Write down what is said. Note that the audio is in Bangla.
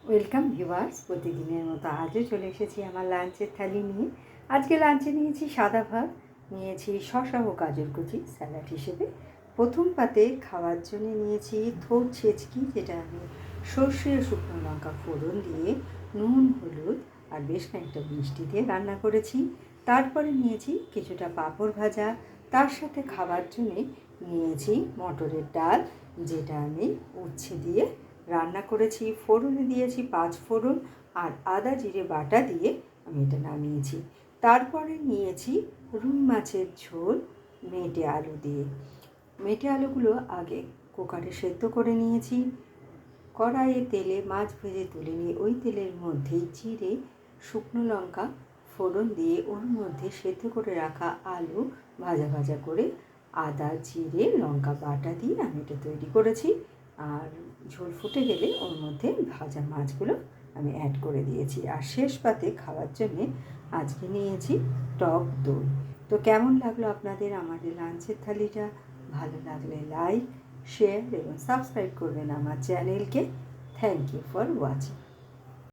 ওয়েলকাম ভিউয়ার্স, প্রতিদিনের মতো আজও চলে এসেছি আমার লাঞ্চের থালি নিয়ে। আজকে লাঞ্চে নিয়েছি সাদা ভাত, নিয়েছি শসা ও গাজর কুচি স্যালাড হিসেবে। প্রথম পাতে খাওয়ার জন্য নিয়েছি থোড় ছেচকি, যেটা আমি সর্ষে ও শুকনো লঙ্কা ফোড়ন দিয়ে নুন হলুদ আর বেশ খানিকটা মিষ্টি দিয়ে রান্না করেছি। তারপরে নিয়েছি কিছুটা পাঁপড় ভাজা, তার সাথে খাওয়ার জন্যে নিয়েছি মটরের ডাল, যেটা আমি উচ্ছে দিয়ে রান্না করেছি। ফোড়নে দিয়েছি 5 ফোড়ন আর আদা জিরে বাটা দিয়ে আমি এটা নামিয়েছি। তারপরে নিয়েছি রুই মাছের ঝোল মেটে আলু দিয়ে। মেটে আলুগুলো আগে কুকারে সেদ্ধ করে নিয়েছি। কড়াইয়ে তেলে মাছ ভেজে তুলে নিয়ে ওই তেলের মধ্যেই জিরে শুকনো লঙ্কা ফোড়ন দিয়ে ওর মধ্যে সেদ্ধ করে রাখা আলু ভাজা ভাজা করে আদা জিরে লঙ্কা বাটা দিয়ে আমি এটা তৈরি করেছি। আর ঝোল ফুটে গেলে ওর মধ্যে ভাজা মাছগুলো আমি অ্যাড করে দিয়েছি। আর শেষ পাতে খাওয়ার জন্যে আজকে নিয়েছি টক দই। তো কেমন লাগলো আপনাদের আমার এই লাঞ্চের থালিটা? ভালো লাগলে লাইক শেয়ার এবং সাবস্ক্রাইব করবেন আমার চ্যানেলকে। Thank you for watching.